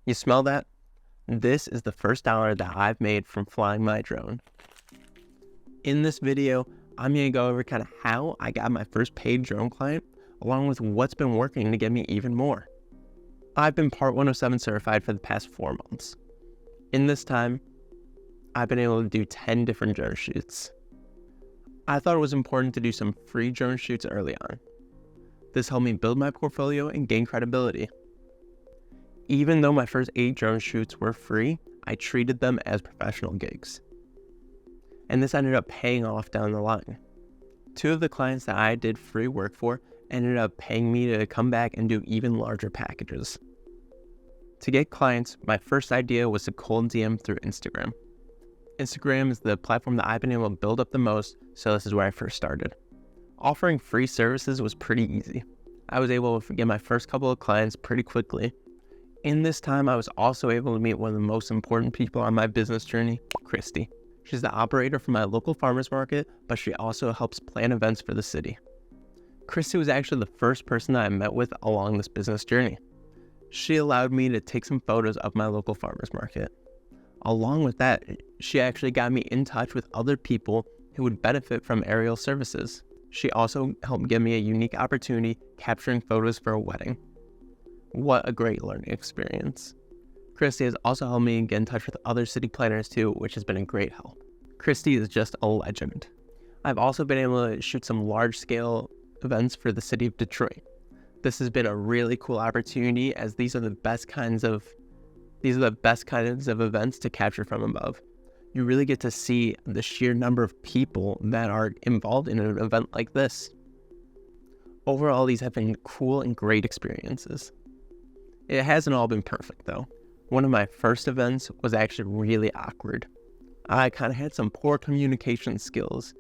You smell that? This is the first dollar that I've made from flying my drone. In this video, I'm going to go over kind of how I got my first paid drone client, along with what's been working to get me even more. I've been Part 107 certified for the past 4 months. In this time, I've been able to do 10 different drone shoots. I thought it was important to do some free drone shoots early on. This helped me build my portfolio and gain credibility. Even though my first 8 drone shoots were free, I treated them as professional gigs. And this ended up paying off down the line. 2 of the clients that I did free work for ended up paying me to come back and do even larger packages. To get clients, my first idea was to cold DM through Instagram. Instagram is the platform that I've been able to build up the most, so this is where I first started. Offering free services was pretty easy. I was able to get my first couple of clients pretty quickly. In this time, I was also able to meet one of the most important people on my business journey, Christy. She's the operator for my local farmers market, but she also helps plan events for the city. Christy was actually the first person that I met with along this business journey. She allowed me to take some photos of my local farmers market. Along with that, she actually got me in touch with other people who would benefit from aerial services. She also helped give me a unique opportunity capturing photos for a wedding. What a great learning experience. Christy has also helped me get in touch with other city planners too, which has been a great help. Christy is just a legend. I've also been able to shoot some large-scale events for the city of Detroit. This has been a really cool opportunity, as these are the best kinds of events to capture from above. You really get to see the sheer number of people that are involved in an event like this. Overall, these have been cool and great experiences. It hasn't all been perfect though. One of my first events was actually really awkward. I kind of had some poor communication skills.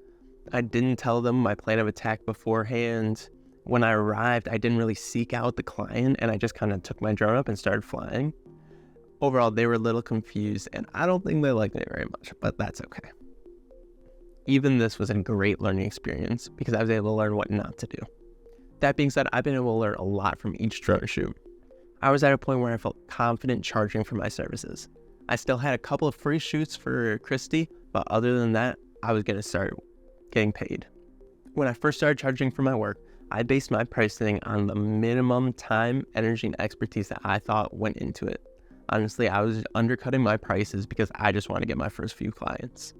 I didn't tell them my plan of attack beforehand. When I arrived, I didn't really seek out the client, and I just kind of took my drone up and started flying. Overall, they were a little confused, and I don't think they liked me very much, but that's okay. Even this was a great learning experience because I was able to learn what not to do. That being said, I've been able to learn a lot from each drone shoot. I was at a point where I felt confident charging for my services. I still had a couple of free shoots for Christy, but other than that, I was going to start getting paid. When I first started charging for my work, I based my pricing on the minimum time, energy, and expertise that I thought went into it. Honestly, I was undercutting my prices because I just wanted to get my first few clients.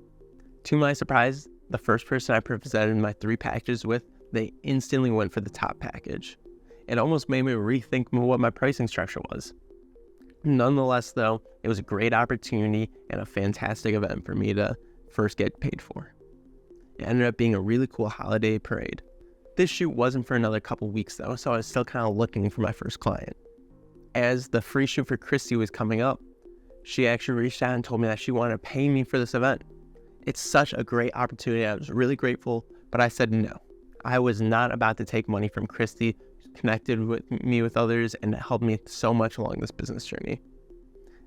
To my surprise, the first person I presented my 3 packages with, they instantly went for the top package. It almost made me rethink what my pricing structure was. Nonetheless, though, it was a great opportunity and a fantastic event for me to first get paid for. It ended up being a really cool holiday parade. This shoot wasn't for another couple weeks though, so I was still kind of looking for my first client. As the free shoot for Christy was coming up, she actually reached out and told me that she wanted to pay me for this event. It's such a great opportunity. I was really grateful, but I said no. I was not about to take money from Christy, connected with me with others, and helped me so much along this business journey.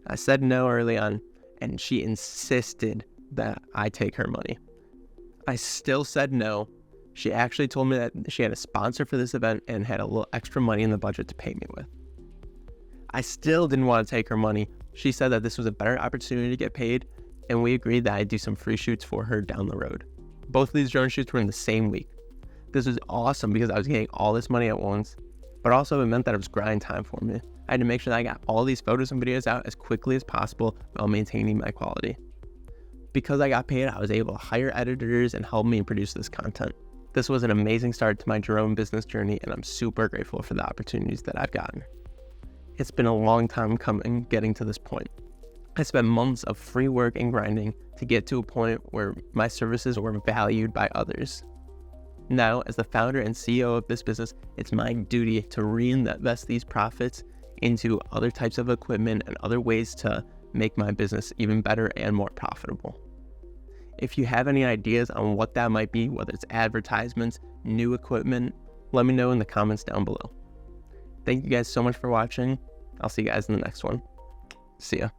I said no early on, and she insisted that I take her money. I still said no. She actually told me that she had a sponsor for this event and had a little extra money in the budget to pay me with. I still didn't want to take her money. She said that this was a better opportunity to get paid, and we agreed that I'd do some free shoots for her down the road. Both of these drone shoots were in the same week. This was awesome because I was getting all this money at once, but also it meant that it was grind time for me. I had to make sure that I got all these photos and videos out as quickly as possible while maintaining my quality. Because I got paid, I was able to hire editors and help me produce this content. This was an amazing start to my drone business journey, and I'm super grateful for the opportunities that I've gotten. It's been a long time coming getting to this point. I spent months of free work and grinding to get to a point where my services were valued by others. Now, as the founder and CEO of this business, it's my duty to reinvest these profits into other types of equipment and other ways to make my business even better and more profitable. If you have any ideas on what that might be, whether it's advertisements, new equipment, let me know in the comments down below. Thank you guys so much for watching. I'll see you guys in the next one. See ya.